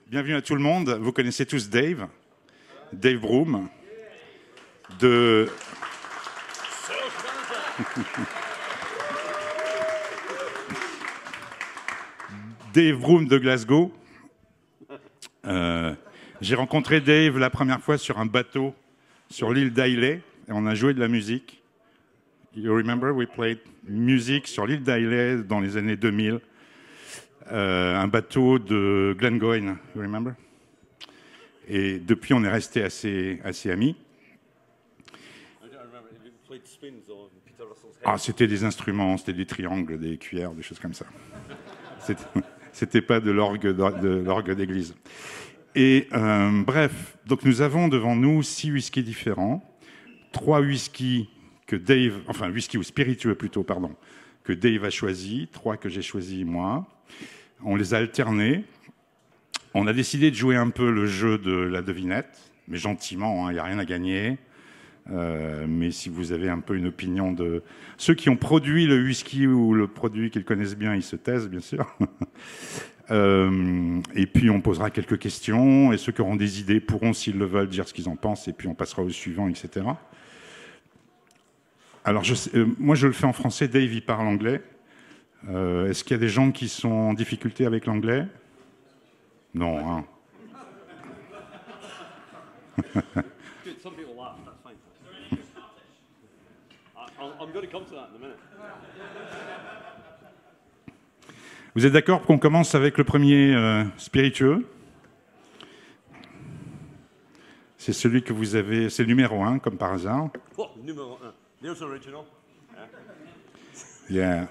Bienvenue à tout le monde. Vous connaissez tous Dave Broom, de... Dave Broom de Glasgow. J'ai rencontré Dave la première fois sur un bateau sur l'île d'Islay et on a joué de la musique. You remember, we played music sur l'île d'Islay dans les années 2000. Un bateau de Glengoyne, you remember? Et depuis, on est resté assez amis. Ah, c'était des instruments, c'était des triangles, des cuillères, des choses comme ça. C'était pas de l'orgue d'église. Et bref, donc nous avons devant nous 6 whiskies différents, 3 whiskies que Dave, enfin whisky ou spiritueux plutôt, pardon, que Dave a choisi, 3 que j'ai choisis moi. On les a alternés. On a décidé de jouer un peu le jeu de la devinette, mais gentiment, il n'y a rien à gagner. Mais si vous avez un peu une opinion de... Ceux qui ont produit le whisky ou le produit qu'ils connaissent bien, ils se taisent, bien sûr. Et puis on posera quelques questions, et ceux qui auront des idées pourront, s'ils le veulent, dire ce qu'ils en pensent, et puis on passera au suivant, etc. Alors, moi, je le fais en français. Dave, il parle anglais. Est-ce qu'il y a des gens qui sont en difficulté avec l'anglais? Non, hein. Vous êtes d'accord pour qu'on commence avec le premier spiritueux? C'est celui que vous avez, c'est le numéro 1, comme par hasard. Oh, numéro 1. There's original. Yeah.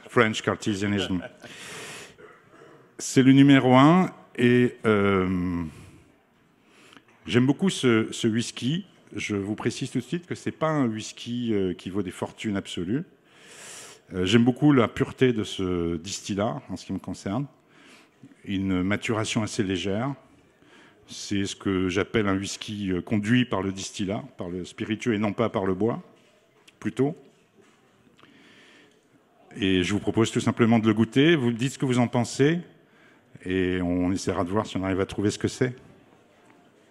French Cartesianism. C'est le numéro 1 et j'aime beaucoup ce whisky. Je vous précise tout de suite que ce n'est pas un whisky qui vaut des fortunes absolues. J'aime beaucoup la pureté de ce distillat en ce qui me concerne. Une maturation assez légère. C'est ce que j'appelle un whisky conduit par le distillat, par le spiritueux et non pas par le bois, plutôt. Et je vous propose tout simplement de le goûter. Vous me dites ce que vous en pensez et on essaiera de voir si on arrive à trouver ce que c'est.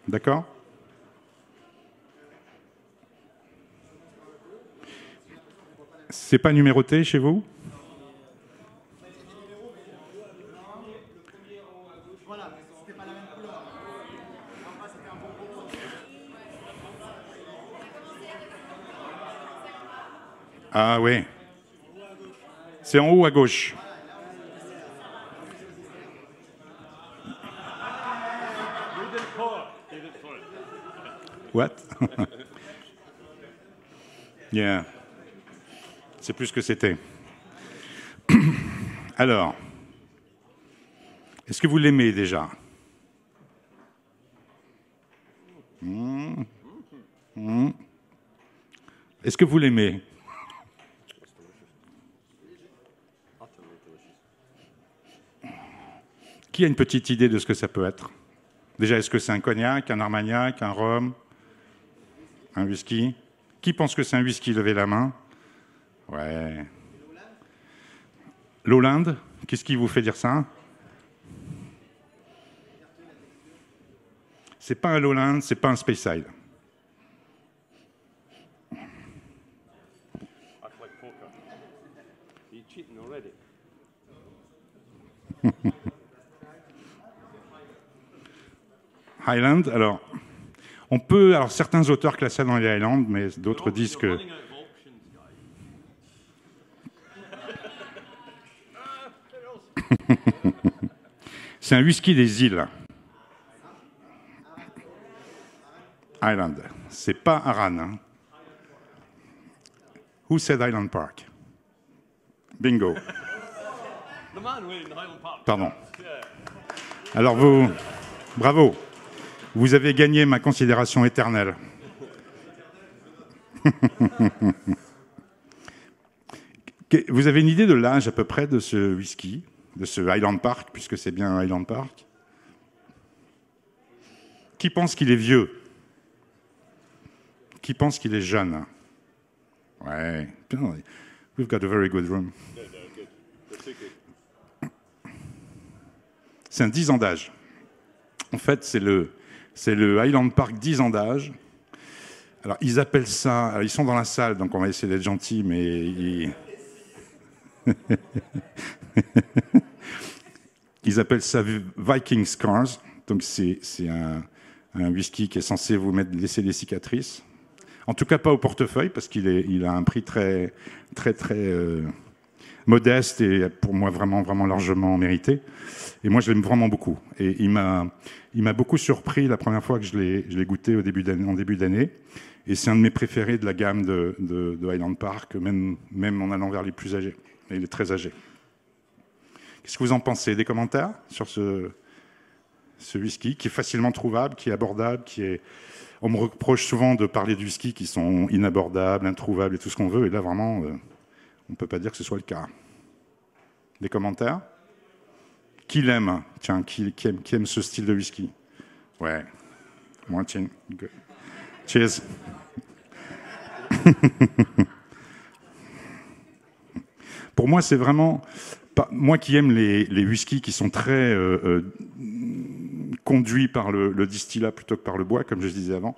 D'accord ? C'est pas numéroté chez vous ? Ah oui. C'est en haut à gauche. What? Yeah. C'est plus ce que c'était. Alors, est-ce que vous l'aimez déjà? Est-ce que vous l'aimez? Qui a une petite idée de ce que ça peut être? Déjà, est-ce que c'est un cognac, un armagnac, un rhum, un whisky? Qui pense que c'est un whisky? Levez la main. Ouais. Lowland? Qu'est-ce qui vous fait dire ça? C'est pas un Lowland, c'est pas un Speyside. Highland, alors, on peut, alors certains auteurs classent ça dans les Highlands, mais d'autres disent que... C'est un whisky des îles. Highland. C'est pas Aran. Hein. Who said Highland Park? Bingo. Pardon. Alors vous... Bravo. Vous avez gagné ma considération éternelle. Vous avez une idée de l'âge à peu près de ce whisky, de ce Highland Park, puisque c'est bien un Highland Park? Qui pense qu'il est vieux? Qui pense qu'il est jeune? Ouais. We've got a very good room. C'est un 10 ans d'âge. En fait, c'est le Highland Park 10 ans d'âge. Alors, ils appellent ça... Alors, ils sont dans la salle, donc on va essayer d'être gentils, mais... Ils appellent ça Viking Scars. Donc, c'est un whisky qui est censé vous laisser des cicatrices. En tout cas, pas au portefeuille, parce qu'il a un prix très modeste et pour moi vraiment largement mérité. Et moi, je l'aime vraiment beaucoup. Et il m'a beaucoup surpris la première fois que je l'ai goûté en début d'année. Et c'est un de mes préférés de la gamme de Highland Park, même en allant vers les plus âgés. Et il est très âgé. Qu'est-ce que vous en pensez? Des commentaires sur ce whisky qui est facilement trouvable, qui est abordable, On me reproche souvent de parler de whisky qui sont inabordables, introuvables et tout ce qu'on veut. Et là, vraiment, on ne peut pas dire que ce soit le cas. Des commentaires? Qui l'aime? Tiens, qui aime ce style de whisky? Ouais. Moi, tiens. Cheers. Pour moi, c'est vraiment... Moi qui aime les whiskies qui sont très conduits par le distillat plutôt que par le bois, comme je disais avant,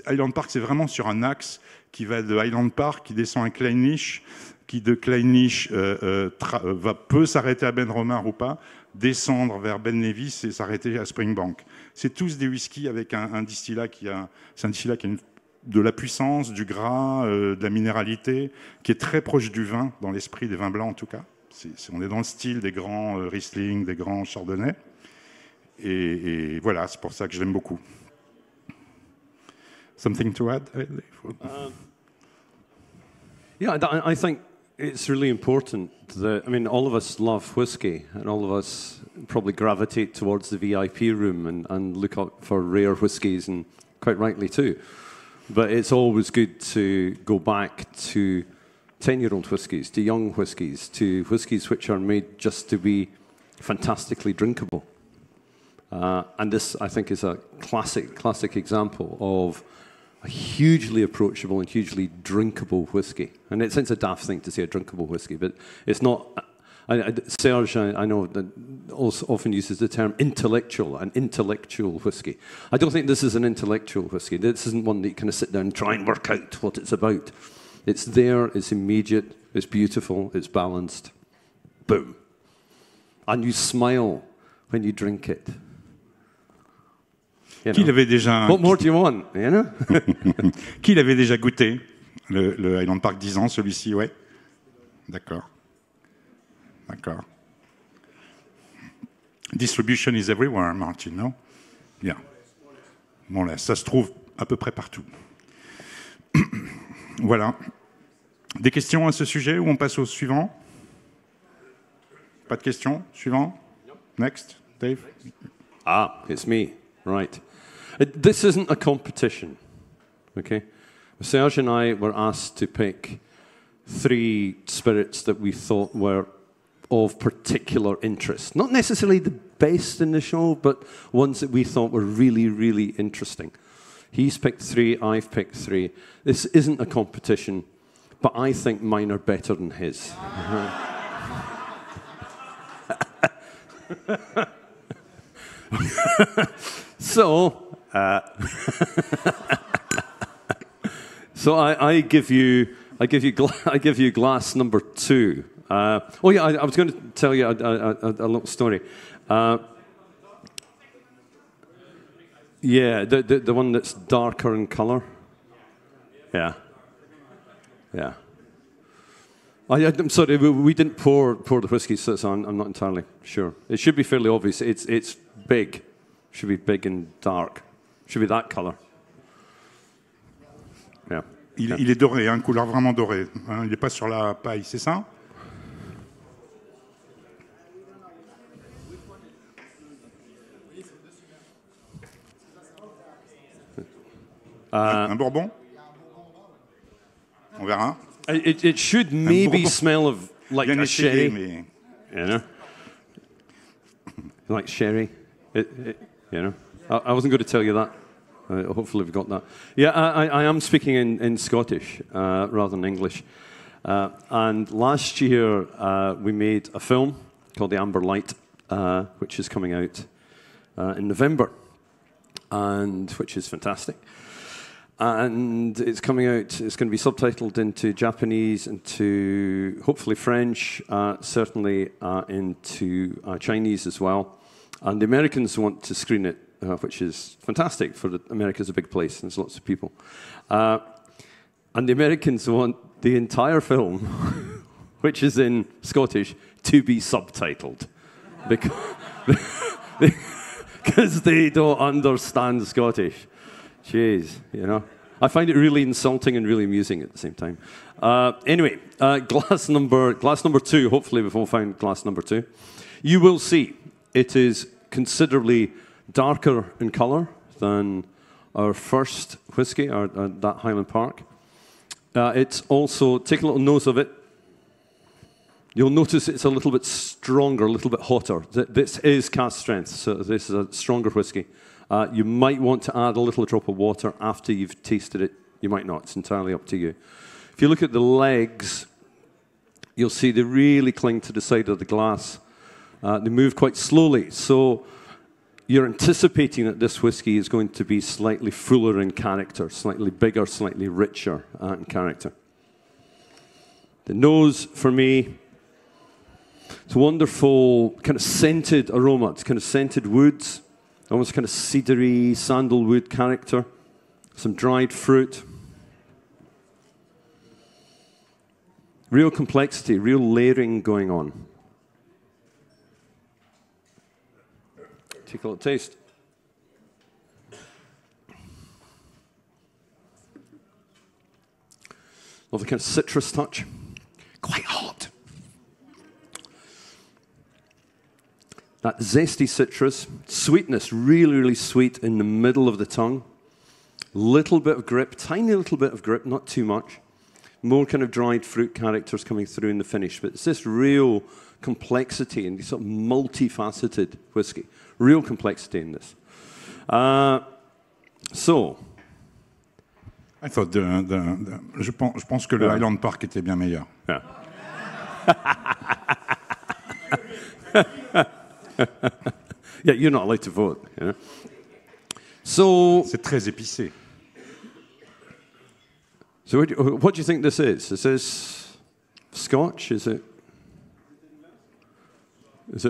Highland Park, c'est vraiment sur un axe qui va de Highland Park, qui descend à Clynelish, qui de Clynelish peut s'arrêter à Ben Romar ou pas, descendre vers Ben Nevis et s'arrêter à Springbank. C'est tous des whiskies avec un distillat c'est un distillat qui a de la puissance, du gras, de la minéralité, qui est très proche du vin, dans l'esprit des vins blancs en tout cas. On est dans le style des grands Riesling, des grands Chardonnay. Et voilà, c'est pour ça que je l'aime beaucoup. Something to add? Yeah, I think it's really important that, I mean, all of us love whiskey, and all of us probably gravitate towards the VIP room and look out for rare whiskies, and quite rightly too. But it's always good to go back to 10-year-old whiskies, to young whiskies, to whiskies which are made just to be fantastically drinkable. And this, I think, is a classic example of a hugely approachable and hugely drinkable whiskey. And it's a daft thing to say a drinkable whiskey, but it's not. Serge, I know, that also often uses the term an intellectual whiskey. I don't think this is an intellectual whiskey. This isn't one that you kind of sit down and try and work out what it's about. It's there, it's immediate, it's beautiful, it's balanced. Boom. And you smile when you drink it. You Qui l'avait déjà... What more do you want, you know? Qui l'avait déjà goûté? Le Highland Park 10 ans, celui-ci, ouais. D'accord. Distribution is everywhere, Martin, no? Bien. Bon, là, ça se trouve à peu près partout. Voilà. Des questions à ce sujet ou on passe au suivant? Pas de questions? Suivant? Next, Dave? Ah, it's me. Right. This isn't a competition, okay? Serge and I were asked to pick 3 spirits that we thought were of particular interest. Not necessarily the best in the show, but ones that we thought were really, really interesting. He's picked 3, I've picked 3. This isn't a competition, but I think mine are better than his. So I give you glass number 2. Oh yeah, I was going to tell you a little story. Yeah, the one that's darker in colour. Yeah. I'm sorry, we didn't pour the whiskey, so I'm not entirely sure. It should be fairly obvious. It's big. Should be big and dark. Should be that colour. Yeah. Il est doré, hein, couleur vraiment dorée. Hein, il n'est pas sur la paille, c'est ça? Un bourbon? On verra. It should maybe smell of like Bien a essayé, sherry. mais... You know? Like sherry. You know? I wasn't going to tell you that. Hopefully we've got that. Yeah, I am speaking in Scottish rather than English. And last year we made a film called The Amber Light, which is coming out in November, and which is fantastic. And it's coming out, it's going to be subtitled into Japanese, into hopefully French, certainly into Chinese as well. And the Americans want to screen it, which is fantastic, for America's a big place, and there's lots of people. And the Americans want the entire film, which is in Scottish, to be subtitled. Because they don't understand Scottish. Jeez, you know. I find it really insulting and really amusing at the same time. Anyway, glass number 2, hopefully we've all found glass number 2. You will see it is considerably darker in colour than our first whiskey, that Highland Park. It's also, take a little nose of it. You'll notice it's a little bit stronger, a little bit hotter. This is cask strength, so this is a stronger whiskey. You might want to add a little drop of water after you've tasted it. You might not. It's entirely up to you. If you look at the legs, you'll see they really cling to the side of the glass. They move quite slowly. So you're anticipating that this whiskey is going to be slightly fuller in character, slightly bigger, slightly richer in character. The nose, for me, it's a wonderful kind of scented aroma. It's kind of scented woods. Almost kind of cedary, sandalwood character. Some dried fruit. Real complexity, real layering going on. Take a little taste. Love the kind of citrus touch. Quite hot. That zesty citrus, sweetness, really, really sweet in the middle of the tongue. Little bit of grip, tiny little bit of grip, not too much. More kind of dried fruit characters coming through in the finish. But it's this real complexity and sort of multifaceted whiskey. Real complexity in this. So. I thought je pense que le Highland Park était bien meilleur. Yeah. Yeah, you're not allowed to vote. You know? So, c'est très épicé. So, what do you think this is? Is this Scotch? Is it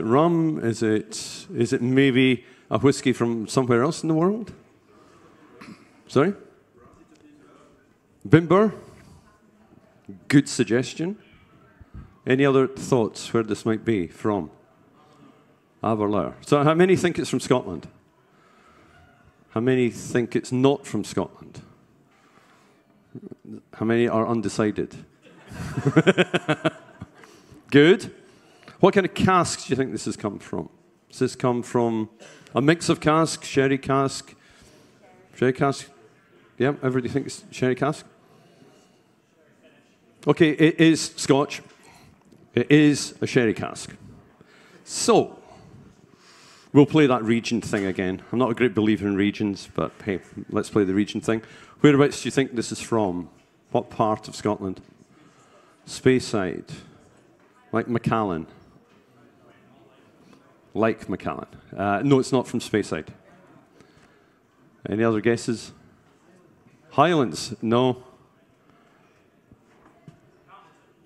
rum? Is it maybe a whiskey from somewhere else in the world? Sorry? Bimber? Good suggestion. Any other thoughts where this might be from? Aberlour. So how many think it's from Scotland? How many think it's not from Scotland? How many are undecided? Good. What kind of casks do you think this has come from? Does this come from a mix of casks, sherry cask? Sherry cask? Yeah, everybody thinks sherry cask? Okay, it is Scotch. It is a sherry cask. So, we'll play that region thing again. I'm not a great believer in regions, but hey, let's play the region thing. Whereabouts do you think this is from? What part of Scotland? Speyside. Like Macallan. Like Macallan. No, it's not from Speyside. Any other guesses? Highlands? No.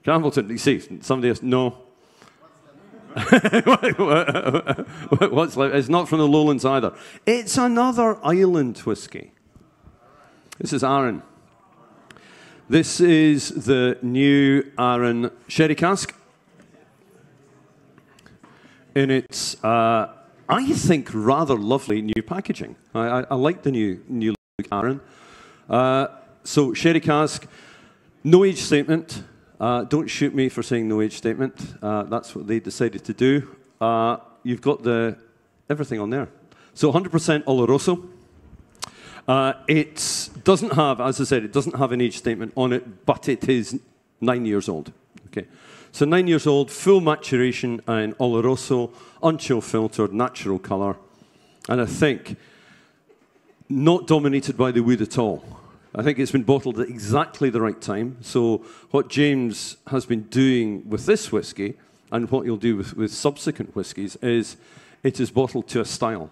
Campbellton? You see, somebody else? No. What's like? It's not from the lowlands either. It's another island whiskey. This is Arran. This is the new Arran sherry cask. In its, I think, rather lovely new packaging. I like the new look Arran. So sherry cask, no age statement. Don't shoot me for saying no age statement. That's what they decided to do. You've got everything on there. So 100% Oloroso. It doesn't have, as I said, it doesn't have an age statement on it, but it is 9 years old. Okay. So 9 years old, full maturation in Oloroso, unchill filtered, natural colour. And I think not dominated by the wood at all. I think it's been bottled at exactly the right time. So what James has been doing with this whiskey, and what he'll do with subsequent whiskies, is it is bottled to a style.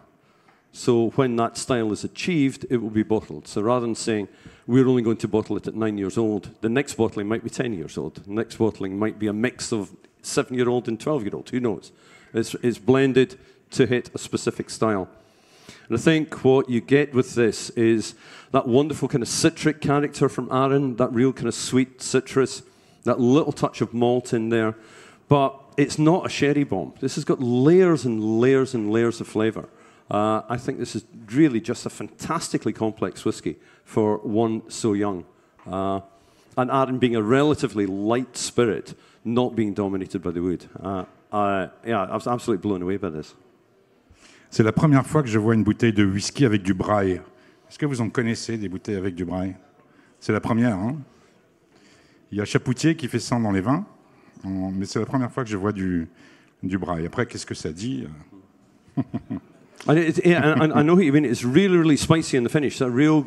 So when that style is achieved, it will be bottled. So rather than saying, we're only going to bottle it at 9 years old, the next bottling might be 10 years old. The next bottling might be a mix of 7-year-old and 12-year-old, who knows? It's blended to hit a specific style. And I think what you get with this is that wonderful kind of citric character from Aaron, that real kind of sweet citrus, that little touch of malt in there. But it's not a sherry bomb. This has got layers and layers and layers of flavor. I think this is really just a fantastically complex whiskey for one so young. And Aaron being a relatively light spirit, not being dominated by the wood. I was absolutely blown away by this. C'est la première fois que je vois une bouteille de whisky avec du braille. Est-ce que vous en connaissez des bouteilles avec du braille? C'est la première. Hein? Il y a Chapoutier qui fait ça dans les vins, mais c'est la première fois que je vois du braille. Après, qu'est-ce que ça dit? I know what you mean. It's really, really spicy in the finish. That real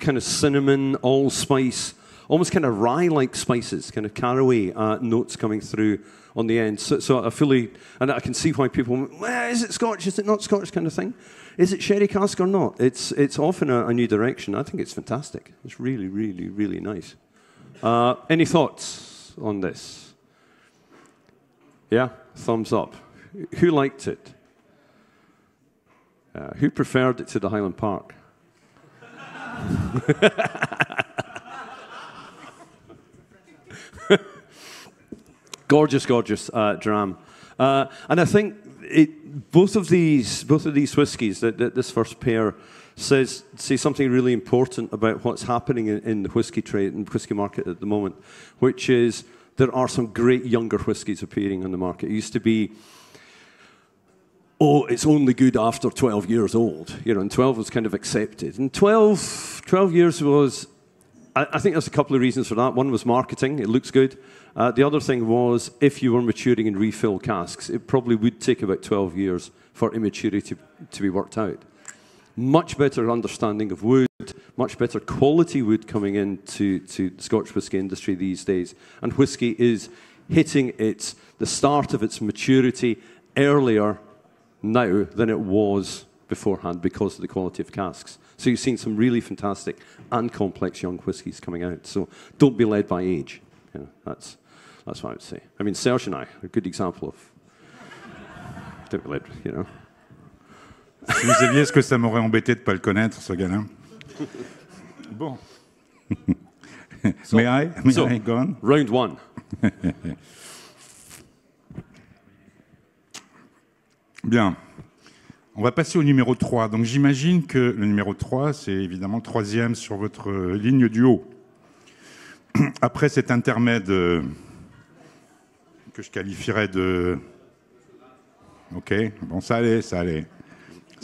kind of cinnamon, allspice, almost kind of rye-like spices, kind of caraway notes coming through on the end. So I fully, and I can see why people, well, is it Scotch? Is it not Scotch? Kind of thing. Is it sherry cask or not? It's often a new direction. I think it's fantastic. It's really, really, really nice. Any thoughts on this? Yeah, thumbs up. Who liked it? Who preferred it to the Highland Park? Gorgeous, gorgeous dram. And I think both of these whiskies, that this first pair, say something really important about what's happening in the whiskey trade and whiskey market at the moment, which is there are some great younger whiskies appearing on the market. It used to be, oh, it's only good after 12 years old, and 12 was kind of accepted. And 12 years was, I think there's a couple of reasons for that. One was marketing, it looks good. The other thing was, if you were maturing in refill casks, it probably would take about 12 years for immaturity to be worked out. Much better understanding of wood, much better quality wood coming into the Scotch whisky industry these days. And whisky is hitting the start of its maturity earlier now than it was beforehand because of the quality of casks. So you've seen some really fantastic and complex young whiskies coming out. So don't be led by age. That's what I would say. I mean, Serge and I are a good example of don't be led, Si vous saviez ce que ça m'aurait embêté de ne pas le connaître, ce gars-là. Bon. May I go on? Round one. Bien. On va passer au numéro 3. Donc j'imagine que le numéro 3, c'est évidemment le troisième sur votre ligne du haut. Après cet intermède que je qualifierais de... Ok, bon, ça allait.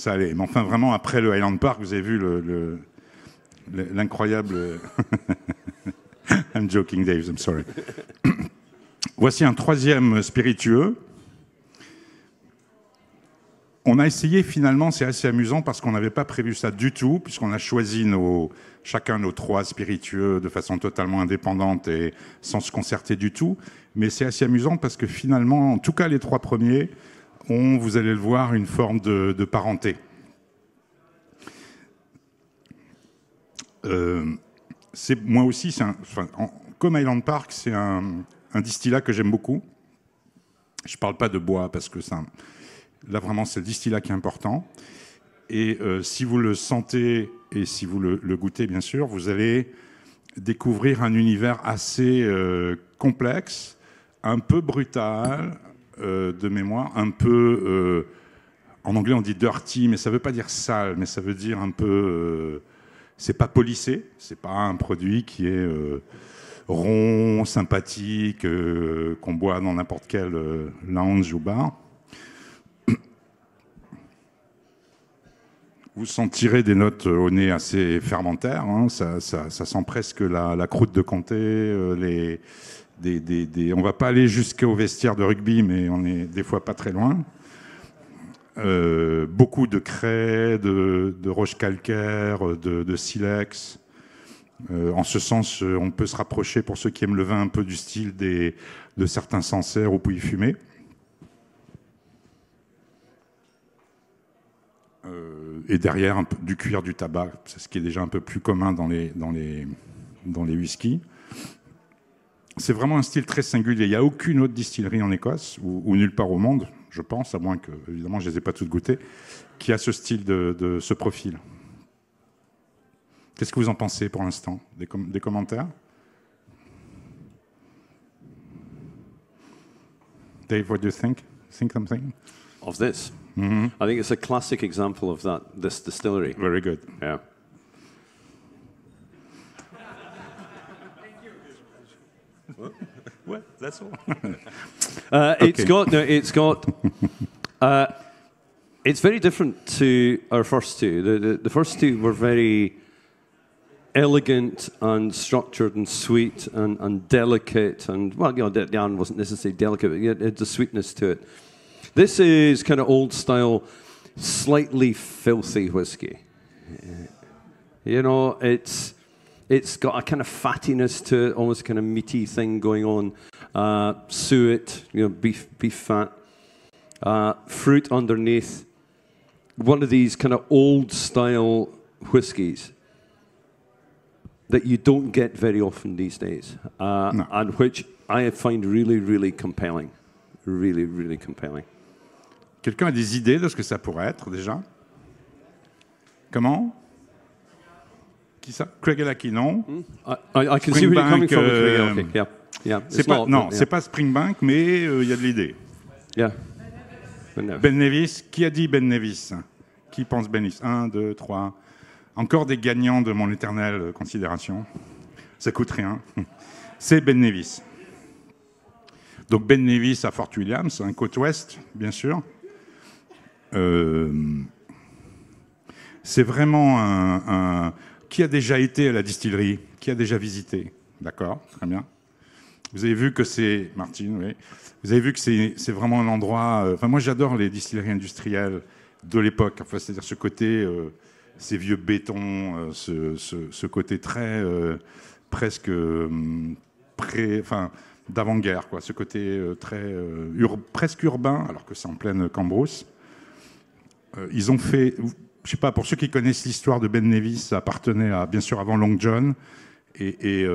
Mais enfin, vraiment, après le Highland Park, vous avez vu l'incroyable... I'm joking, Dave, I'm sorry. Voici un troisième spiritueux. On a essayé finalement, c'est assez amusant parce qu'on n'avait pas prévu ça du tout, puisqu'on a choisi chacun nos 3 spiritueux de façon totalement indépendante et sans se concerter du tout. Mais c'est assez amusant parce que finalement, en tout cas les 3 premiers, ont, vous allez le voir, une forme de parenté. Moi aussi, comme Highland Park, c'est un distillat que j'aime beaucoup. Je ne parle pas de bois parce que ça... Là, vraiment, c'est le distillat qui est important. Et si vous le sentez et si vous le goûtez, bien sûr, vous allez découvrir un univers assez complexe, un peu brutal, de mémoire, un peu... en anglais, on dit dirty, mais ça ne veut pas dire sale, mais ça veut dire un peu... c'est pas polissé, c'est pas un produit qui est rond, sympathique, qu'on boit dans n'importe quel lounge ou bar. Vous sentirez des notes au nez assez fermentaires, hein. Ça sent presque la croûte de comté. On ne va pas aller jusqu'au vestiaire de rugby, mais on est des fois pas très loin. Beaucoup de craie, de roches calcaires, de silex. En ce sens, on peut se rapprocher, pour ceux qui aiment le vin, un peu du style de certains Sancerre ou Pouilly fumé. Et derrière, un peu du cuir, du tabac, c'est ce qui est déjà un peu plus commun dans les whiskies. C'est vraiment un style très singulier. Il n'y a aucune autre distillerie en Écosse, ou nulle part au monde, je pense, à moins que, évidemment, je ne les ai pas toutes goûtées, qui a ce style de ce profil. Qu'est-ce que vous en pensez pour l'instant? Des commentaires? Dave, what do you think? Think something? Of this? I think it's a classic example of this distillery. Very good. Yeah. What? That's all. It's got. It's very different to our first two. The first two were very elegant and structured and sweet and delicate and, well, you know, the yarn wasn't necessarily delicate, but it had the sweetness to it. This is kind of old style, slightly filthy whiskey. You know, it's got a kind of fattiness to it, almost kind of meaty thing going on. Suet, you know, beef fat, fruit underneath. One of these kind of old style whiskies that you don't get very often these days, No. and which I find really, really compelling. Really, really compelling. Quelqu'un a des idées de ce que ça pourrait être, déjà? Comment? Qui ça? Craigellachie, non? I can see where you're coming from. Okay. Yeah. C'est pas, c'est pas Springbank, mais il y a de l'idée. Yeah. But no. Ben Nevis, qui a dit Ben Nevis? Qui pense Ben Nevis? 1, 2, 3. Encore des gagnants de mon éternelle considération. Ça coûte rien. C'est Ben Nevis. Donc Ben Nevis à Fort Williams, un côte ouest, bien sûr. C'est vraiment un... Qui a déjà été à la distillerie? Qui a déjà visité? D'accord, très bien. Vous avez vu que c'est... Martine, oui. Vous avez vu que c'est vraiment un endroit... Enfin, moi, j'adore les distilleries industrielles de l'époque. Enfin, c'est-à-dire ce côté... ces vieux bétons, ce côté très... presque... enfin, d'avant-guerre, quoi. Ce côté très... presque urbain, alors que c'est en pleine Cambrousse. Ils ont fait... Je sais pas, pour ceux qui connaissent l'histoire de Ben Nevis, ça appartenait à, bien sûr, avant Long John et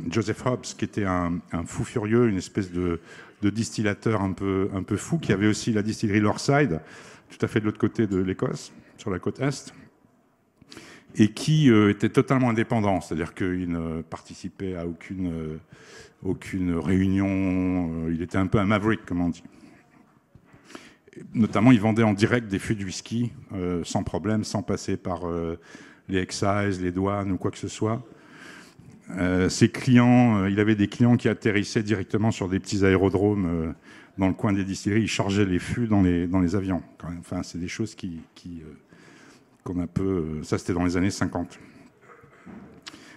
Joseph Hobbs, qui était un fou furieux, une espèce de distillateur un peu fou, qui avait aussi la distillerie Lorside, tout à fait de l'autre côté de l'Écosse, sur la côte Est, et qui était totalement indépendant, c'est-à-dire qu'il ne participait à aucune réunion, il était un peu un maverick, comme on dit. Notamment, il vendait en direct des fûts de whisky, sans problème, sans passer par les excise, les douanes ou quoi que ce soit. Ses clients, il avait des clients qui atterrissaient directement sur des petits aérodromes dans le coin des distilleries. Ils chargeaient les fûts dans les avions. Quand même. Enfin, c'est des choses qu'on a peu... ça, c'était dans les années 50.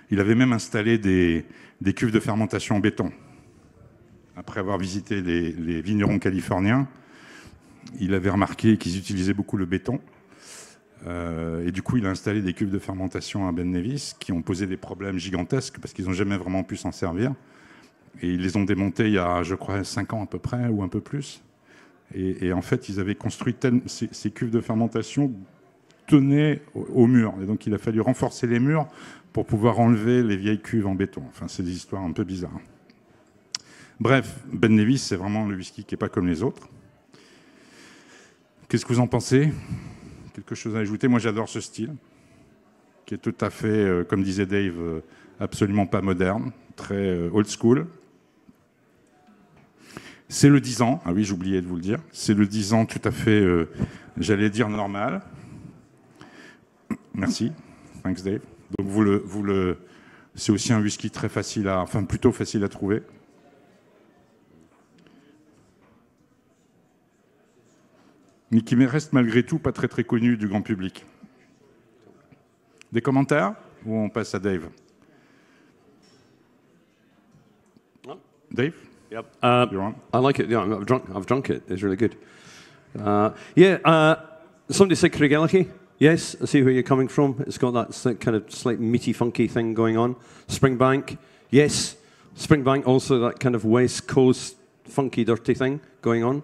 Il avait même installé des cuves de fermentation en béton. Après avoir visité les vignerons californiens, il avait remarqué qu'ils utilisaient beaucoup le béton. Et du coup, il a installé des cuves de fermentation à Ben Nevis qui ont posé des problèmes gigantesques parce qu'ils n'ont jamais vraiment pu s'en servir. Et ils les ont démontés il y a, je crois, 5 ans à peu près, ou un peu plus. Et en fait, ils avaient construit ces cuves de fermentation tenaient au mur. Et donc, il a fallu renforcer les murs pour pouvoir enlever les vieilles cuves en béton. Enfin, c'est des histoires un peu bizarres. Bref, Ben Nevis, c'est vraiment le whisky qui n'est pas comme les autres. Qu'est-ce que vous en pensez? Quelque chose à ajouter? Moi, j'adore ce style, qui est tout à fait, comme disait Dave, absolument pas moderne, très old school. C'est le 10 ans. Ah oui, j'oubliais de vous le dire. C'est le 10 ans tout à fait, j'allais dire, normal. Merci. Thanks, Dave. Donc, c'est aussi un whisky très facile enfin, plutôt facile à trouver. Mais qui reste malgré tout pas très très connu du grand public. Des commentaires? Ou on passe à Dave? Dave? Yep. I like it. Yeah, I've drunk it. It's really good. Somebody said Craigellachie. Yes, I see where you're coming from. It's got that kind of slight meaty, funky thing going on. Springbank. Yes, Springbank also that kind of West Coast funky, dirty thing going on,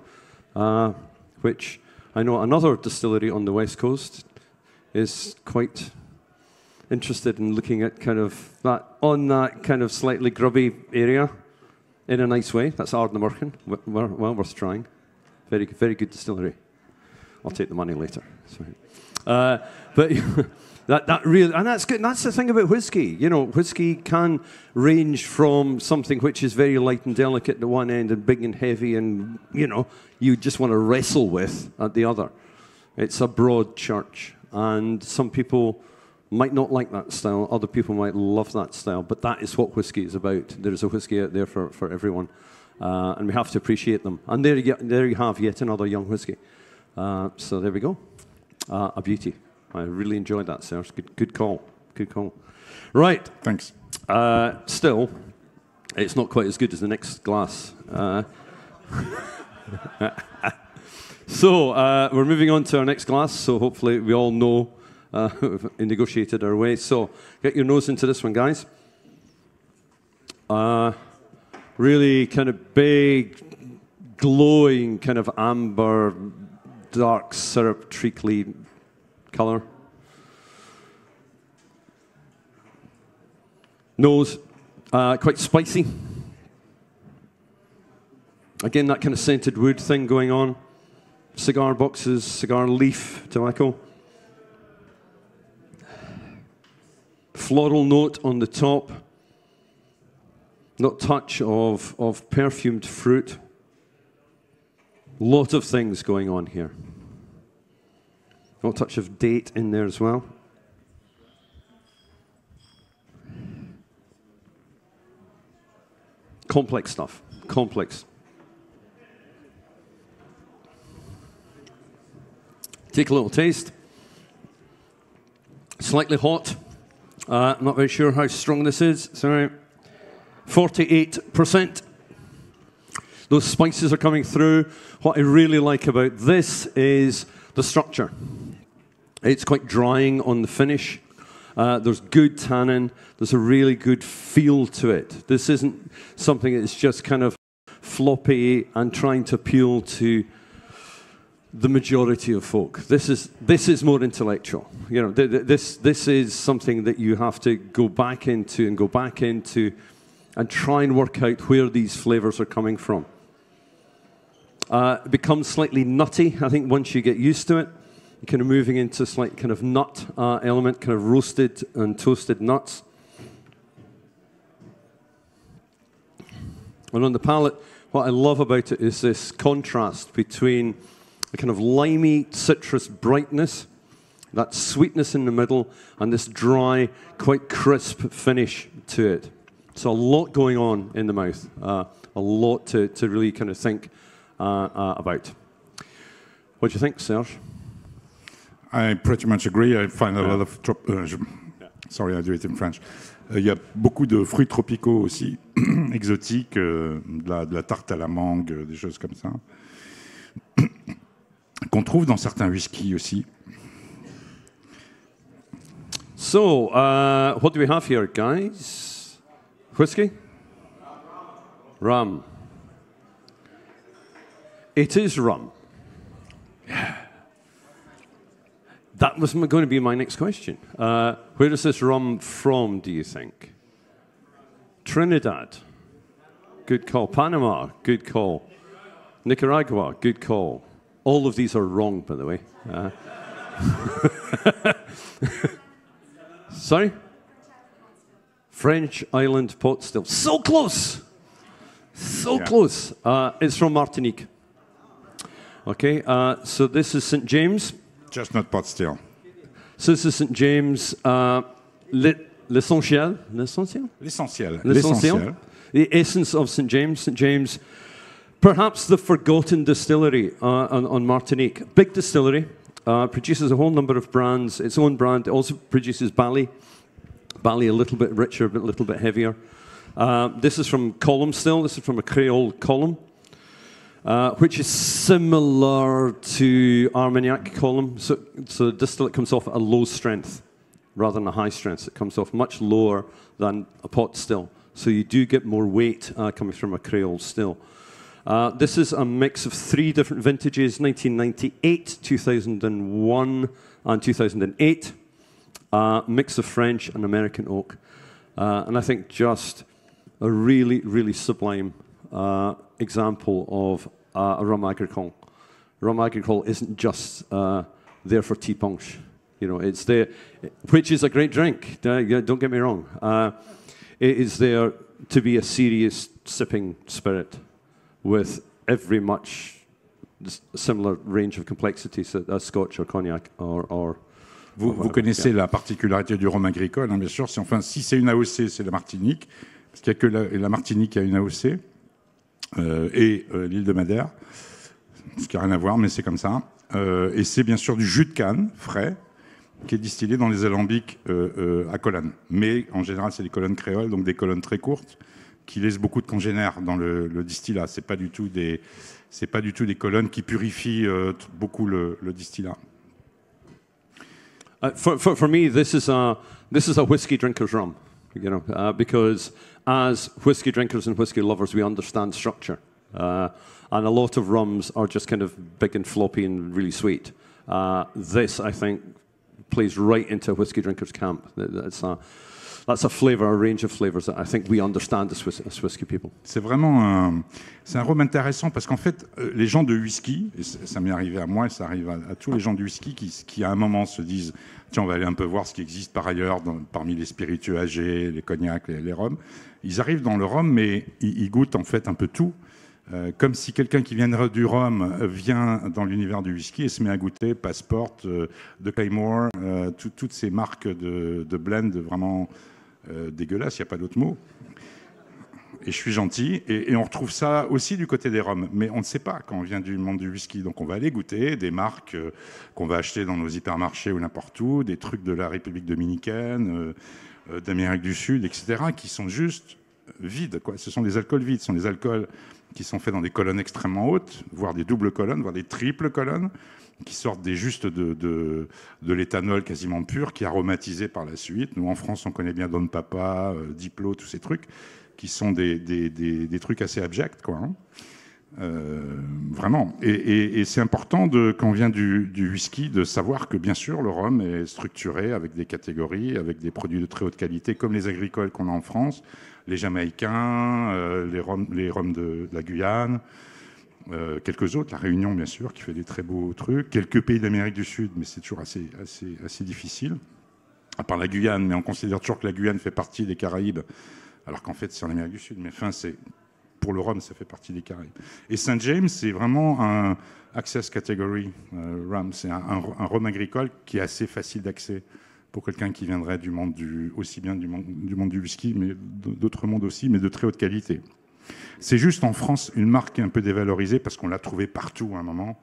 which I know another distillery on the West Coast is quite interested in looking at kind of that kind of slightly grubby area in a nice way. That's Ardnamurchan. Well worth trying. Very, very good distillery. I'll take the money later. Sorry. But that really, and that's good. And that's the thing about whiskey. You know, whiskey can range from something which is very light and delicate at one end and big and heavy, and you know, you just want to wrestle with at the other. It's a broad church, and some people might not like that style. Other people might love that style. But that is what whiskey is about. There's a whiskey out there for everyone, and we have to appreciate them. And there you have yet another young whiskey. So there we go. A beauty. I really enjoyed that, Serge. Good call. Good call. Right. Thanks. Still, it's not quite as good as the next glass. So we're moving on to our next glass. So hopefully we all know we've negotiated our way. So get your nose into this one, guys. Really kind of big, glowing, kind of amber, dark syrup, treacly colour. Nose, quite spicy. Again, that kind of scented wood thing going on. Cigar boxes, cigar leaf, tobacco. Floral note on the top. Not touch of perfumed fruit. Lot of things going on here. Not touch of date in there as well. Complex stuff. Complex. Take a little taste. Slightly hot. I'm not very sure how strong this is. Sorry. 48%. Those spices are coming through. What I really like about this is the structure. It's quite drying on the finish. There's good tannin. There's a really good feel to it. This isn't something that's just kind of floppy and trying to appeal to the majority of folk. This is more intellectual. You know, this is something that you have to go back into and try and work out where these flavors are coming from. It becomes slightly nutty, I think, once you get used to it. You're kind of moving into a slight kind of nut element, kind of roasted and toasted nuts. And on the palate, what I love about it is this contrast between a kind of limey citrus brightness, that sweetness in the middle, and this dry, quite crisp finish to it. So a lot going on in the mouth, a lot to really kind of think about. What do you think, Serge? I pretty much agree. I find a lot of... sorry, I do it in French. Il y a beaucoup de fruits tropicaux aussi, exotiques, de la tarte à la mangue, des choses comme ça, qu'on trouve dans certains whiskies aussi. So, what do we have here, guys? Whiskey? Rum. It is rum. That was going to be my next question. Where is this rum from, do you think? Trinidad. Good call. Panama. Good call. Nicaragua. Good call. All of these are wrong, by the way. Sorry? French island pot still. So close! So close. It's from Martinique. Okay, so this is St. James. Chestnut pot still. So this is St. James. L'essentiel. L'essentiel? L'essentiel. L'essentiel. The essence of St. James. St. James, perhaps the forgotten distillery on Martinique. Big distillery. Produces a whole number of brands. Its own brand. It also produces barley. Barley a little bit richer, but a little bit heavier. This is from column still. This is from a Creole column, which is similar to Armagnac column. So the distillate comes off at a low strength rather than a high strength. It comes off much lower than a pot still. So you do get more weight coming from a Creole still. This is a mix of 3 different vintages, 1998, 2001, and 2008. Mix of French and American oak. And I think just a really, really sublime example of a rum agricole. Rum agricole isn't just there for tea punch. You know, it's there, which is a great drink, don't get me wrong. It is there to be a serious sipping spirit with every much similar range of complexities that a Scotch or cognac or Vous connaissez la particularité du rhum agricole, hein, bien sûr. Si c'est une AOC, c'est la Martinique, parce qu'il n'y a que la Martinique qui a une AOC, et l'île de Madère, ce qui n'a rien à voir, mais c'est comme ça. Et c'est bien sûr du jus de canne frais, qui est distillé dans les alambics à colonne. Mais en général, c'est des colonnes créoles, donc des colonnes très courtes, qui laissent beaucoup de congénères dans le distillat. C'est pas du tout des colonnes qui purifient beaucoup le distillat. For me, this is a whiskey drinker's rum, you know, because as whiskey drinkers and whiskey lovers, we understand structure, and a lot of rums are just kind of big and floppy and really sweet. This, I think, plays right into a whiskey drinker's camp. That's a flavor, a range of flavors that I think we understand as whiskey people. C'est vraiment un rhum intéressant parce qu'en fait, les gens de whisky, et ça m'est arrivé à moi et ça arrive à tous les gens de whisky qui à un moment se disent tiens, on va aller un peu voir ce qui existe par ailleurs parmi les spiritueux âgés, les cognacs, les rhums. Ils arrivent dans le rhum, mais ils goûtent en fait un peu tout. Comme si quelqu'un qui viendrait du rhum vient dans l'univers du whisky et se met à goûter Passport, de Claymore, toutes ces marques de blend vraiment dégueulasses, il n'y a pas d'autre mot. Et je suis gentil. Et on retrouve ça aussi du côté des rhums. Mais on ne sait pas quand on vient du monde du whisky. Donc on va aller goûter des marques qu'on va acheter dans nos hypermarchés ou n'importe où, des trucs de la République dominicaine, d'Amérique du Sud, etc., qui sont juste vides, quoi. Ce sont des alcools vides, ce sont des alcools qui sont faits dans des colonnes extrêmement hautes, voire des doubles colonnes, voire des triples colonnes, qui sortent juste de l'éthanol quasiment pur, qui est aromatisé par la suite. Nous, en France, on connaît bien Don Papa, Diplo, tous ces trucs, qui sont des trucs assez abjects, quoi. Hein. Vraiment. Et c'est important, quand on vient du whisky, de savoir que, bien sûr, le rhum est structuré avec des catégories, avec des produits de très haute qualité, comme les agricoles qu'on a en France, les Jamaïcains, les rhums de la Guyane, quelques autres, la Réunion, bien sûr, qui fait des très beaux trucs, quelques pays d'Amérique du Sud, mais c'est toujours assez difficile, à part la Guyane, mais on considère toujours que la Guyane fait partie des Caraïbes, alors qu'en fait, c'est en Amérique du Sud, mais enfin, pour le rhum, ça fait partie des Caraïbes. Et St. James, c'est vraiment un access category rhum. C'est un rhum agricole qui est assez facile d'accès pour quelqu'un qui viendrait aussi bien du monde du whisky, mais d'autres mondes aussi, mais de très haute qualité. C'est juste en France une marque qui est un peu dévalorisée parce qu'on l'a trouvée partout à un moment,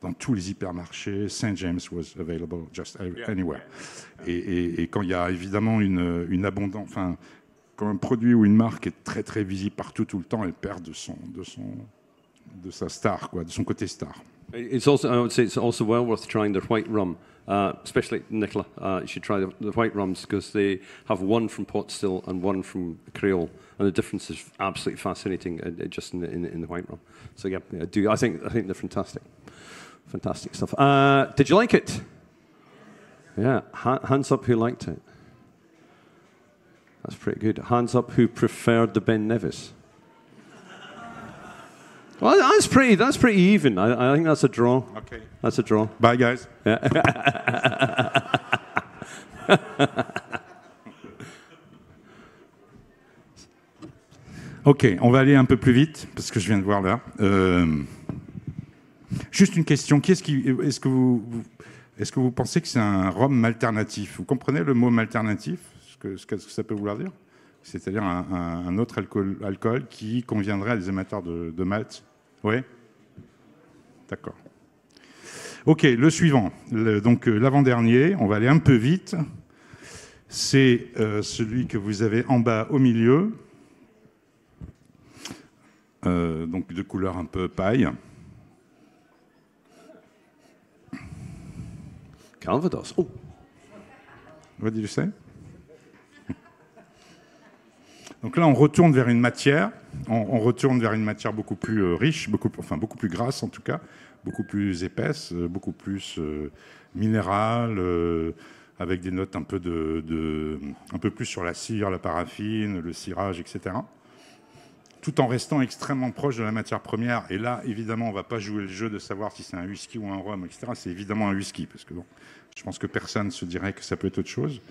dans tous les hypermarchés. St. James was available just anywhere. Et quand il y a évidemment une abondance, enfin, quand un produit ou une marque est très très visible partout tout le temps, elle perd de sa star, quoi, de son côté star. It's also, I would say, it's also well worth trying their white rum, especially Nicola. You should try the white rums because they have one from pot still and one from Creole, and the difference is absolutely fascinating just in the white rum. So yeah, I think they're fantastic, fantastic stuff. Did you like it? Yeah, hands up who liked it. That's pretty good. Hands up who preferred the Ben Nevis. Well, that's pretty even. I think that's a draw. Okay. That's a draw. Bye, guys. Yeah. Ok, on va aller un peu plus vite, parce que je viens de voir là. Juste une question. Est-ce que vous pensez que c'est un rhum alternatif? Vous comprenez le mot alternatif, ce que ça peut vouloir dire? C'est-à-dire un autre alcool qui conviendrait à des amateurs de malt? Oui. D'accord. Ok, le suivant. Donc l'avant-dernier, on va aller un peu vite. C'est celui que vous avez en bas au milieu. Donc de couleur un peu paille. Calvados. Oh. What did you say? Donc là, on retourne vers une matière, on retourne vers une matière beaucoup plus riche, beaucoup plus grasse en tout cas, beaucoup plus épaisse, beaucoup plus minérale, avec des notes un peu plus sur la cire, la paraffine, le cirage, etc. Tout en restant extrêmement proche de la matière première. Et là, évidemment, on ne va pas jouer le jeu de savoir si c'est un whisky ou un rhum, etc. C'est évidemment un whisky, parce que bon, je pense que personne ne se dirait que ça peut être autre chose,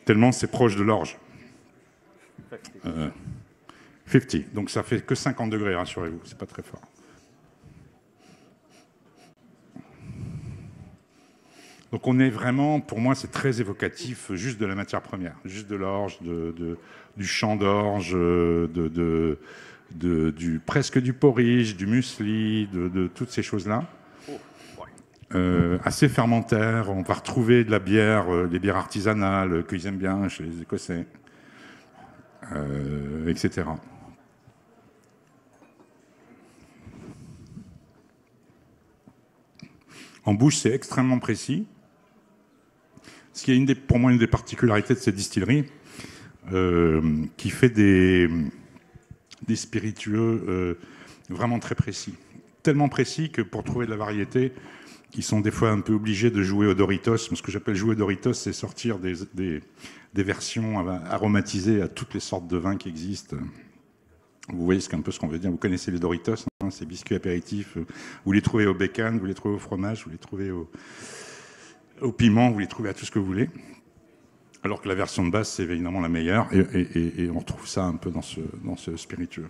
tellement c'est proche de l'orge. 50. Donc ça fait que 50 degrés, rassurez-vous, c'est pas très fort. Donc on est vraiment, pour moi, c'est très évocatif, juste de la matière première, juste de l'orge, du champ d'orge, presque du porridge, du muesli, de toutes ces choses-là. Assez fermentaire, on va retrouver de la bière, des bières artisanales qu'ils aiment bien chez les Écossais, etc. En bouche, c'est extrêmement précis. Ce qui est pour moi une des particularités de cette distillerie, qui fait des spiritueux vraiment très précis. Tellement précis que pour trouver de la variété, ils sont des fois un peu obligés de jouer au Doritos. Ce que j'appelle jouer au Doritos, c'est sortir des versions aromatisées à toutes les sortes de vins qui existent. Vous voyez un peu ce qu'on veut dire. Vous connaissez les Doritos, hein, ces biscuits apéritifs. Vous les trouvez au bacon, vous les trouvez au fromage, vous les trouvez au piment, vous les trouvez à tout ce que vous voulez. Alors que la version de base, c'est évidemment la meilleure. Et on retrouve ça un peu dans ce spiritueux.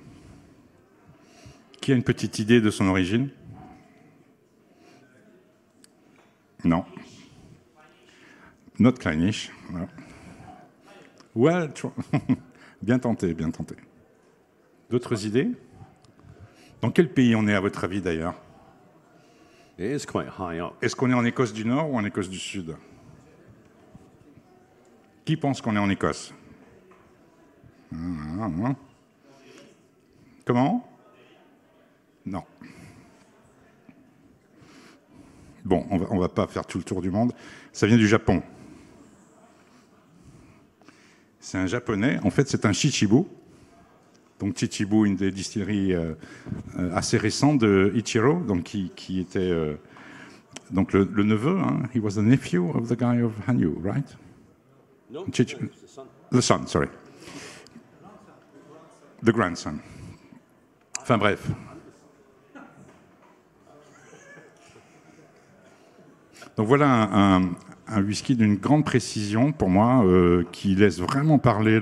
Qui a une petite idée de son origine ? Non. Not Kleinish. Voilà. Well, bien tenté, bien tenté. D'autres idées ? Dans quel pays on est, à votre avis, d'ailleurs ? It is quite high up. Est-ce qu'on est en Écosse du Nord ou en Écosse du Sud ? Qui pense qu'on est en Écosse ? Comment ? Non. Bon, on va pas faire tout le tour du monde. Ça vient du Japon. C'est un japonais. En fait, c'est un Chichibu. Donc Chichibu, une des distilleries assez récentes de Ichiro, donc qui était donc le neveu. Hein, he was the nephew of the guy of Hanyu, right? No, the son, sorry. The grandson. Enfin bref. Donc voilà un whisky d'une grande précision pour moi, qui laisse vraiment parler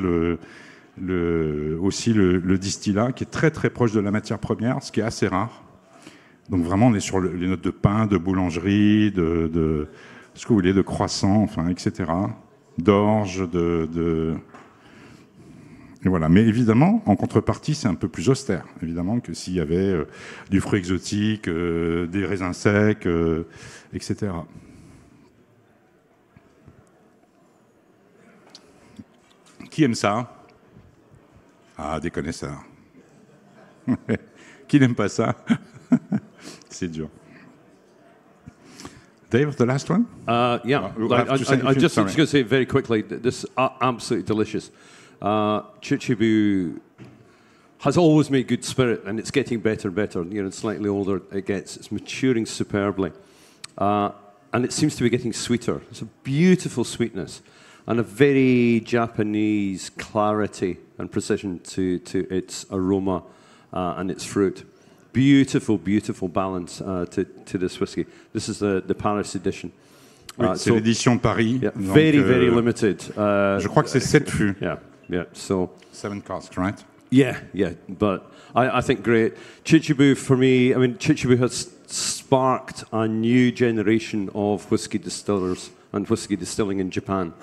aussi le distillat, qui est très très proche de la matière première, ce qui est assez rare. Donc vraiment on est sur les notes de pain, de boulangerie, de ce que vous voulez, de croissant, enfin, etc. D'orge, et voilà. Mais évidemment, en contrepartie, c'est un peu plus austère, évidemment, que s'il y avait du fruit exotique, des raisins secs, etc. Qui aime ça ? Ah, des connaisseurs. Qui n'aime pas ça ? C'est dur. Dave, the last one? Yeah. I just going to say very quickly, this is absolutely delicious. Chichibu has always made good spirit, and it's getting better and better. You know, slightly older it gets. It's maturing superbly. And it seems to be getting sweeter. It's a beautiful sweetness and a very Japanese clarity and precision to its aroma and its fruit. Beautiful, beautiful balance to this whiskey. This is the Paris edition. Oui, c'est l'édition Paris. Yeah, donc, very, very limited. Je crois que c'est 7 fûts. Yeah. So 7 casks, right? Yeah. But I think great. Chichibu, for me, I mean, Chichibu has sparked a new generation of whiskey distillers and whiskey distilling in Japan.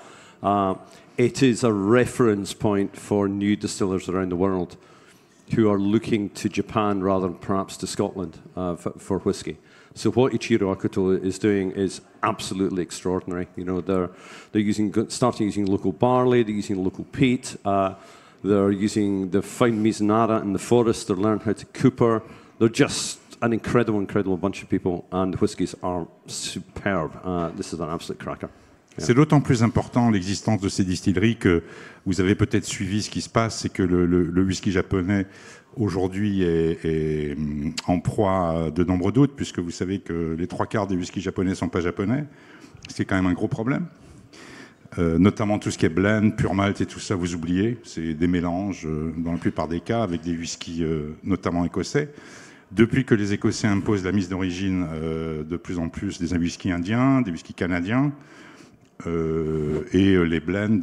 It is a reference point for new distillers around the world who are looking to Japan rather than perhaps to Scotland for whiskey. So what Ichiro Akuto is doing is absolutely extraordinary. You know, they're starting using local barley, they're using local peat, they're using the fine Mizunara in the forest, they're learning how to cooper. They're just an incredible bunch of people, and the whiskies are superb. This is an absolute cracker. C'est d'autant plus important l'existence de ces distilleries que vous avez peut-être suivi ce qui se passe, c'est que le whisky japonais aujourd'hui est en proie à de nombreux doutes, puisque vous savez que les 3/4 des whiskies japonais ne sont pas japonais, ce qui est quand même un gros problème. Notamment tout ce qui est blend, pure malt et tout ça, vous oubliez, c'est des mélanges dans la plupart des cas avec des whiskies notamment écossais. Depuis que les Écossais imposent la mise d'origine de plus en plus des whiskies indiens, des whiskies canadiens, et les blends,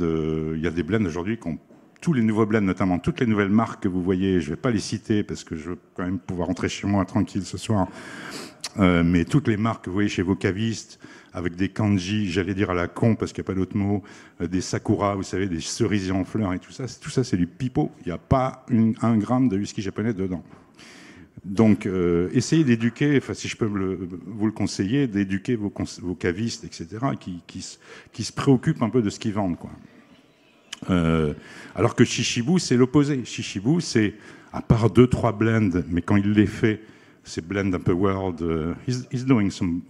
il y a des blends aujourd'hui qui ont tous les nouveaux blends, notamment toutes les nouvelles marques que vous voyez, je ne vais pas les citer parce que je veux quand même pouvoir rentrer chez moi tranquille ce soir, mais toutes les marques que vous voyez chez vos cavistes, avec des kanji, j'allais dire à la con parce qu'il n'y a pas d'autre mot, des sakura, vous savez, des cerisiers en fleurs et tout ça c'est du pipeau, il n'y a pas un gramme de whisky japonais dedans. Donc, essayez d'éduquer, enfin, si je peux vous le conseiller, d'éduquer vos cavistes, etc., qui se préoccupent un peu de ce qu'ils vendent, quoi. Alors que Shishibu, c'est l'opposé. Shishibu, c'est, à part 2-3 blends, mais quand il les fait, c'est blend un peu world. He's doing some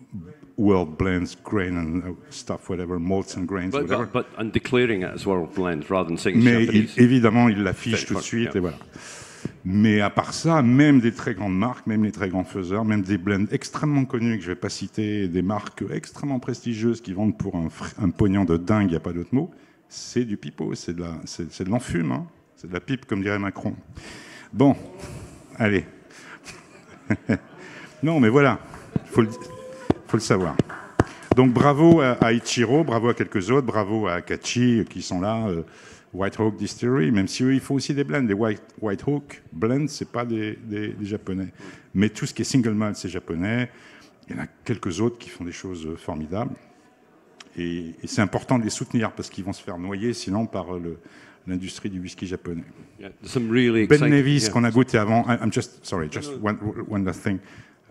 world blends, grain and stuff, whatever, malts and grains, whatever. But and declaring it as world blend rather than saying mais Japanese. Évidemment, il l'affiche tout de suite, yeah. Et voilà. Mais à part ça, même des très grandes marques, même les très grands faiseurs, même des blends extrêmement connus que je ne vais pas citer, des marques extrêmement prestigieuses qui vendent pour un pognon de dingue, il n'y a pas d'autre mot, c'est du pipeau, c'est de l'enfume, hein. C'est de la pipe, comme dirait Macron. Bon, allez. Non, mais voilà, il faut le savoir. Donc bravo à Ichiro, bravo à quelques autres, bravo à Akachi qui sont là, White Hawk Distillery, même si eux, ils font aussi des blends. Les White Hawk blends, c'est pas des Japonais. Mais tout ce qui est single malt, c'est japonais. Il y en a quelques autres qui font des choses formidables. Et c'est important de les soutenir parce qu'ils vont se faire noyer sinon par l'industrie du whisky japonais. Yeah, really Ben Nevis qu'on a goûté avant, one last thing.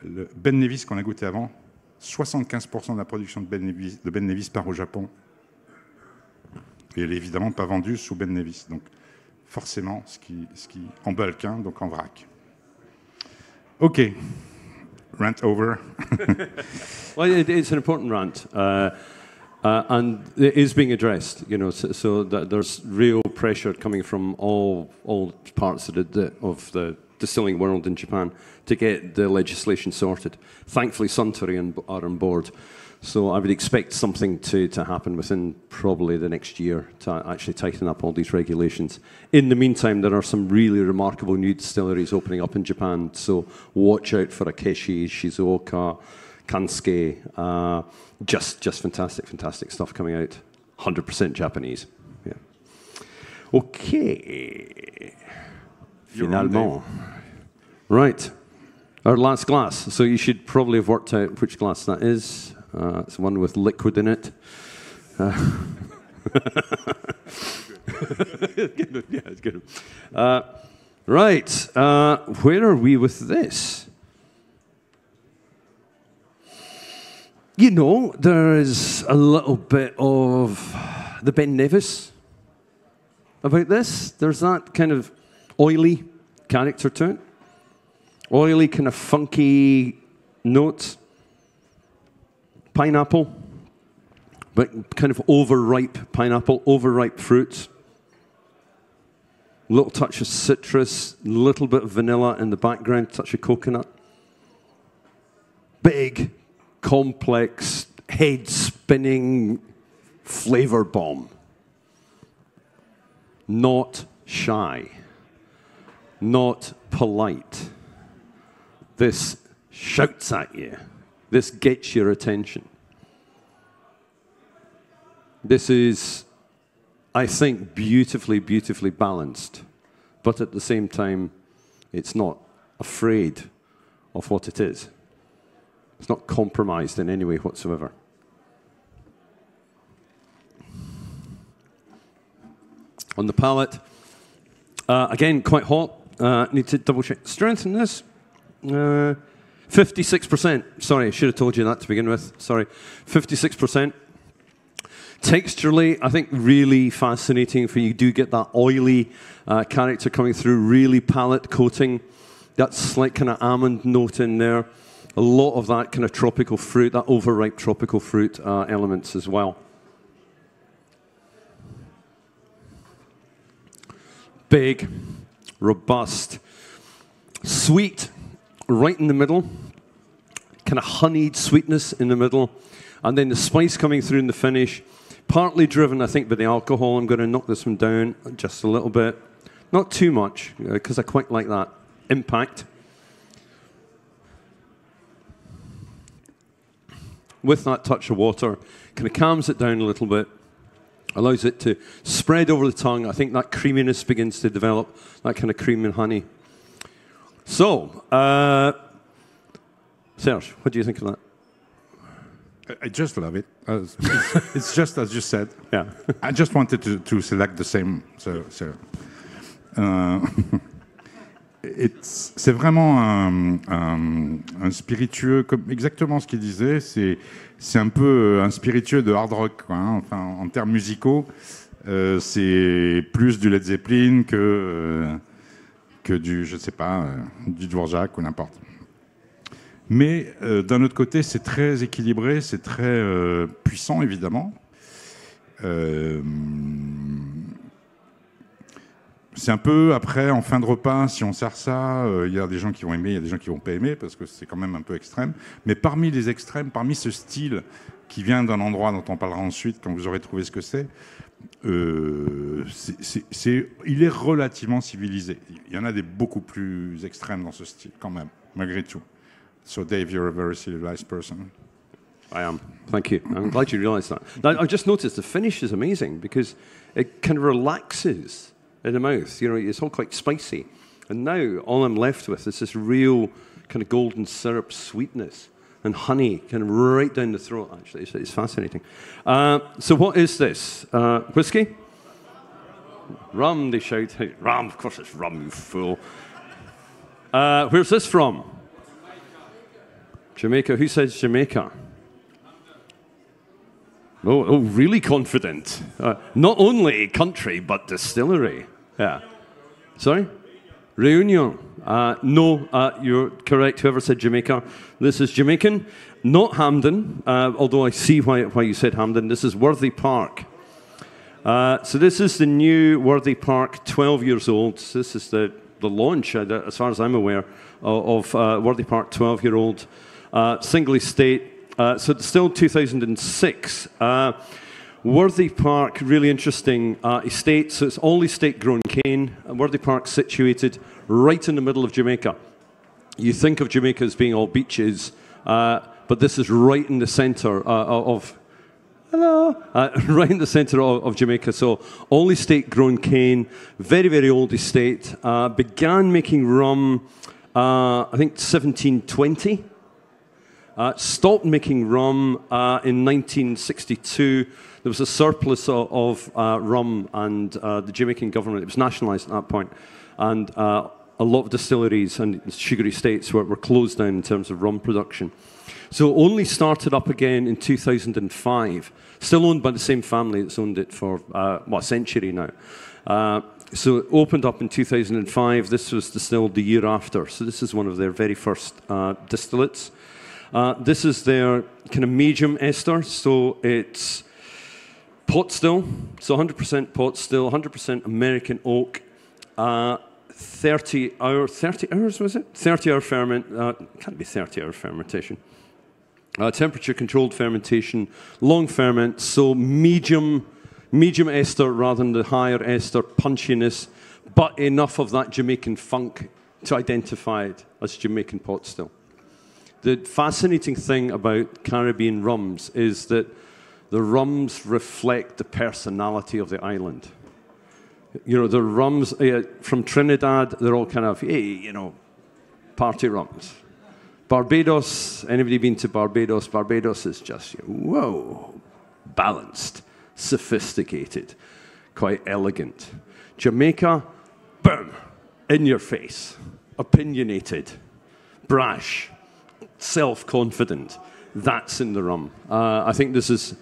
Le Ben Nevis qu'on a goûté avant, 75% de la production de Ben Nevis part au Japon. Et elle est évidemment pas vendue sous Ben Nevis. Donc forcément, ce qui en bulk, hein, donc en vrac. OK. Rant over. Well, it's an important rant. And it is being addressed, you know, so that there's real pressure coming from all parts of the distilling world in Japan to get the legislation sorted. Thankfully, Suntory are on board, so I would expect something to happen within probably the next year to actually tighten up all these regulations. In the meantime, there are some really remarkable new distilleries opening up in Japan, so watch out for Akeshi, Shizuoka, Kansuke, just fantastic stuff coming out. 100% Japanese. Yeah. Okay. Finalement. Right. Our last glass. So you should probably have worked out which glass that is. It's one with liquid in it. Yeah, it's good. Right. Where are we with this? You know, there is a little bit of the Ben Nevis about this. There's that kind of oily character to it. Oily, kind of funky notes. Pineapple, but kind of overripe pineapple, overripe fruits. Little touch of citrus, little bit of vanilla in the background, touch of coconut. Big, complex, head-spinning flavor bomb. Not shy. Not polite. This shouts at you. This gets your attention. This is, I think, beautifully balanced. But at the same time, it's not afraid of what it is. It's not compromised in any way whatsoever. On the palate, again, quite hot. Need to double check. Strength in this, 56%. Sorry, I should have told you that to begin with. Sorry, 56%. Texturally, I think really fascinating for you do get that oily character coming through, really palate coating. That slight kind of almond note in there. A lot of that kind of tropical fruit, that overripe tropical fruit elements as well. big, robust, sweet right in the middle, kind of honeyed sweetness in the middle, and then the spice coming through in the finish, partly driven, I think, by the alcohol. I'm going to knock this one down just a little bit. Not too much, because I quite like that impact. With that touch of water, kind of calms it down a little bit, allows it to spread over the tongue. I think that creaminess begins to develop, that kind of cream and honey. So, Serge, what do you think of that? I just love it. It's just as you said. Yeah. I just wanted to select the same. C'est vraiment un spiritueux, comme exactement ce qu'il disait. C'est un peu un spiritueux de hard rock, quoi, hein. Enfin, en termes musicaux, c'est plus du Led Zeppelin que du, je sais pas, du Dvorak ou n'importe. Mais d'un autre côté, c'est très équilibré, c'est très puissant, évidemment. C'est un peu, après, en fin de repas, si on sert ça, il y a des gens qui vont aimer, il y a des gens qui vont pas aimer, parce que c'est quand même un peu extrême. Mais parmi les extrêmes, parmi ce style qui vient d'un endroit dont on parlera ensuite, quand vous aurez trouvé ce que c'est, il est relativement civilisé. Il y en a des beaucoup plus extrêmes dans ce style, quand même, malgré tout. So, Dave, you're a very civilized person. I am. Thank you. I'm glad you realised that. Now, I've just noticed the finish is amazing because it kind of relaxes in the mouth. You know, it's all quite spicy. And now all I'm left with is this real kind of golden syrup sweetness and honey kind of right down the throat, actually. It's fascinating. So what is this? Whiskey? Rum, they shout. Hey, rum, of course it's rum, you fool. Where's this from? Jamaica. Who says Jamaica? Oh, really confident. Not only country, but distillery. Yeah. Sorry? Reunion. No, you're correct. Whoever said Jamaica. This is Jamaican, not Hampden, although I see why you said Hampden. This is Worthy Park. So this is the new Worthy Park, 12 years old. This is the launch, as far as I'm aware, of Worthy Park, 12-year-old, single estate. So it's still 2006. Worthy Park, really interesting estate. So it's all estate-grown cane. Worthy Park situated right in the middle of Jamaica. You think of Jamaica as being all beaches, but this is right in the centre of... Hello! Right in the centre of Jamaica. So all estate-grown cane, very, very old estate. Began making rum, I think, 1720. Stopped making rum in 1962. There was a surplus of rum, and the Jamaican government, it was nationalised at that point, and a lot of distilleries and sugar estates were closed down in terms of rum production. So only started up again in 2005, still owned by the same family that's owned it for, a century now. So it opened up in 2005. This was distilled the year after. So this is one of their very first distillates. This is their kind of medium ester, so it's pot still, so 100% pot still, 100% American oak, 30 hours was it? 30-hour ferment, can't be 30-hour fermentation. Temperature-controlled fermentation, long ferment, so medium ester rather than the higher ester punchiness, but enough of that Jamaican funk to identify it as Jamaican pot still. The fascinating thing about Caribbean rums is that the rums reflect the personality of the island. You know, the rums from Trinidad, they're all kind of, hey, party rums. Barbados, anybody been to Barbados? Barbados is just, whoa, balanced, sophisticated, quite elegant. Jamaica, boom, in your face, opinionated, brash, self-confident. That's in the rum. I think this is...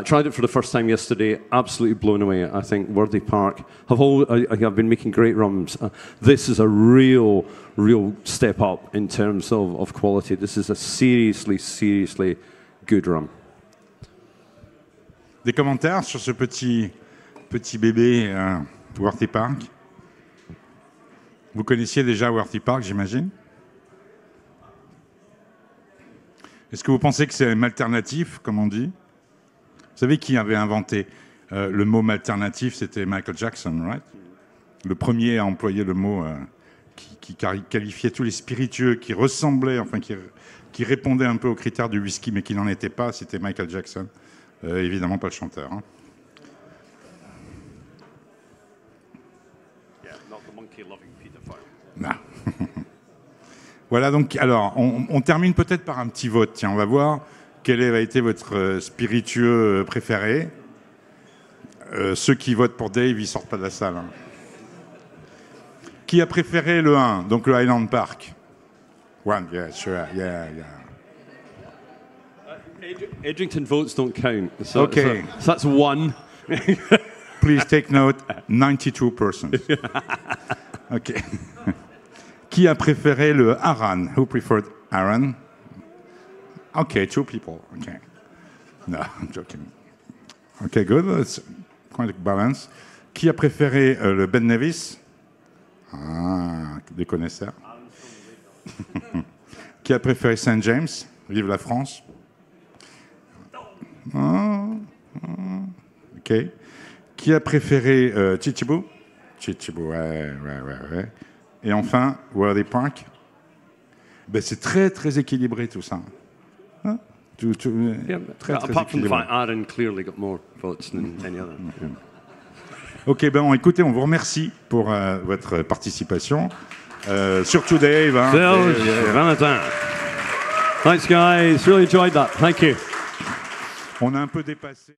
tried it for the first time yesterday. Absolutely blown away. I think Worthy Park have been making great rums. This is a real step up in terms of quality. This is a seriously good rum. Des commentaires sur ce petit bébé Worthy Park? Vous connaissiez déjà Worthy Park, j'imagine? Est-ce que vous pensez que c'est un alternatif, comme on dit? Vous savez qui avait inventé le mot alternatif? C'était Michael Jackson, right? Le premier à employer le mot qui qualifiait tous les spiritueux qui ressemblaient, enfin qui répondaient un peu aux critères du whisky, mais qui n'en étaient pas, c'était Michael Jackson. Évidemment pas le chanteur. Hein. Non. Voilà, donc, alors, on termine peut-être par un petit vote. Tiens, on va voir quel a été votre spiritueux préféré. Ceux qui votent pour Dave, ils sortent pas de la salle. Hein. Qui a préféré le 1, donc le Highland Park? One, yeah, sure, yeah. Edrington votes don't count. So, Okay. So that's one. Please take note, 92 persons. OK. Qui a préféré le Aran? Who preferred Aran? OK, 2 people. OK. No, I'm joking. OK, good. That's quite a balance. Qui a préféré le Ben Nevis? Ah, des connaisseurs. Qui a préféré Saint James? Vive la France. OK. Qui a préféré Chichibou? Chichibou, ouais. Et enfin, Worthy Park. Ben, c'est très, très équilibré tout ça. Hein? Très apart from the équilibré. fact Aaron clearly got more votes than any other. OK, ben écoutez, on vous remercie pour votre participation. Surtout Dave. Hein, Serge, Valentin. Thanks, guys. Really enjoyed that. Thank you. On a un peu dépassé.